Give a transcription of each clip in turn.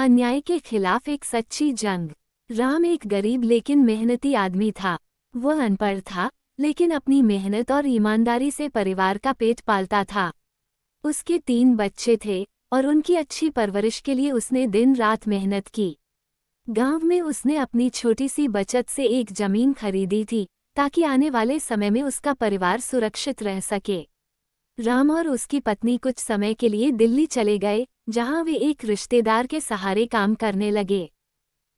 अन्याय के खिलाफ एक सच्ची जंग। राम एक गरीब लेकिन मेहनती आदमी था। वह अनपढ़ था, लेकिन अपनी मेहनत और ईमानदारी से परिवार का पेट पालता था। उसके 3 बच्चे थे और उनकी अच्छी परवरिश के लिए उसने दिन रात मेहनत की। गांव में उसने अपनी छोटी सी बचत से एक जमीन खरीदी थी, ताकि आने वाले समय में उसका परिवार सुरक्षित रह सके। राम और उसकी पत्नी कुछ समय के लिए दिल्ली चले गए, जहां वे एक रिश्तेदार के सहारे काम करने लगे।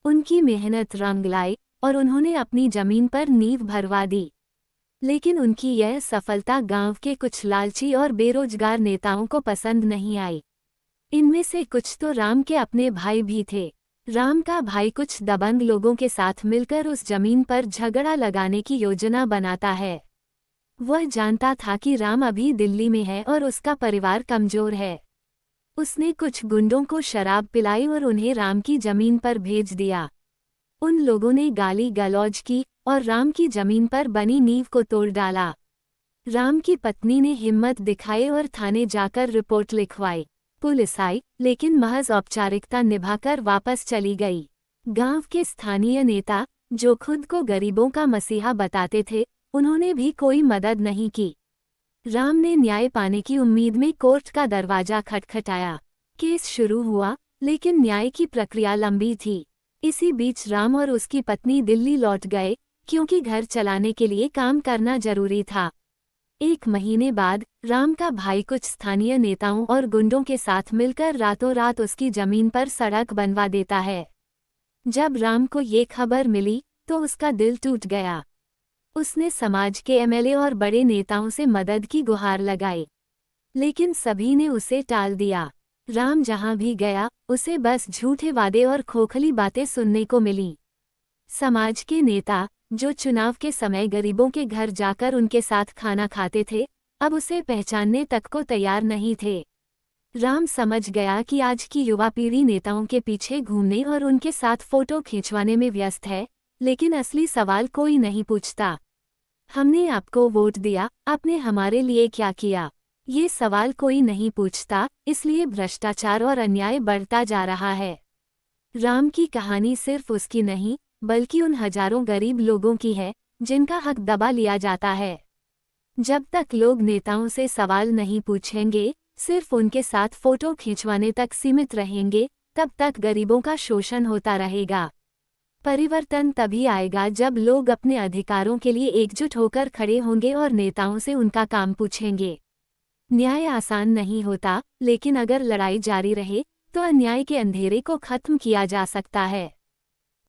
उनकी मेहनत रंग लाई और उन्होंने अपनी जमीन पर नींव भरवा दी। लेकिन उनकी यह सफलता गांव के कुछ लालची और बेरोजगार नेताओं को पसंद नहीं आई। इनमें से कुछ तो राम के अपने भाई भी थे। राम का भाई कुछ दबंग लोगों के साथ मिलकर उस जमीन पर झगड़ा लगाने की योजना बनाता है। वह जानता था कि राम अभी दिल्ली में है और उसका परिवार कमजोर है। उसने कुछ गुंडों को शराब पिलाई और उन्हें राम की जमीन पर भेज दिया। उन लोगों ने गाली गलौज की और राम की जमीन पर बनी नींव को तोड़ डाला। राम की पत्नी ने हिम्मत दिखाई और थाने जाकर रिपोर्ट लिखवाई। पुलिस आई, लेकिन महज औपचारिकता निभाकर वापस चली गई। गांव के स्थानीय नेता, जो खुद को गरीबों का मसीहा बताते थे, उन्होंने भी कोई मदद नहीं की। राम ने न्याय पाने की उम्मीद में कोर्ट का दरवाजा खटखटाया। केस शुरू हुआ, लेकिन न्याय की प्रक्रिया लंबी थी। इसी बीच राम और उसकी पत्नी दिल्ली लौट गए, क्योंकि घर चलाने के लिए काम करना जरूरी था। 1 महीने बाद राम का भाई कुछ स्थानीय नेताओं और गुंडों के साथ मिलकर रातों रात उसकी जमीन पर सड़क बनवा देता है। जब राम को ये खबर मिली तो उसका दिल टूट गया। उसने समाज के एमएलए और बड़े नेताओं से मदद की गुहार लगाई, लेकिन सभी ने उसे टाल दिया। राम जहां भी गया, उसे बस झूठे वादे और खोखली बातें सुनने को मिली। समाज के नेता, जो चुनाव के समय गरीबों के घर जाकर उनके साथ खाना खाते थे, अब उसे पहचानने तक को तैयार नहीं थे। राम समझ गया कि आज की युवा पीढ़ी नेताओं के पीछे घूमने और उनके साथ फोटो खिंचवाने में व्यस्त है, लेकिन असली सवाल कोई नहीं पूछता। हमने आपको वोट दिया, आपने हमारे लिए क्या किया? ये सवाल कोई नहीं पूछता, इसलिए भ्रष्टाचार और अन्याय बढ़ता जा रहा है। राम की कहानी सिर्फ उसकी नहीं, बल्कि उन हजारों गरीब लोगों की है, जिनका हक दबा लिया जाता है। जब तक लोग नेताओं से सवाल नहीं पूछेंगे, सिर्फ उनके साथ फोटो खिंचवाने तक सीमित रहेंगे, तब तक गरीबों का शोषण होता रहेगा। परिवर्तन तभी आएगा जब लोग अपने अधिकारों के लिए एकजुट होकर खड़े होंगे और नेताओं से उनका काम पूछेंगे। न्याय आसान नहीं होता, लेकिन अगर लड़ाई जारी रहे तो अन्याय के अंधेरे को खत्म किया जा सकता है।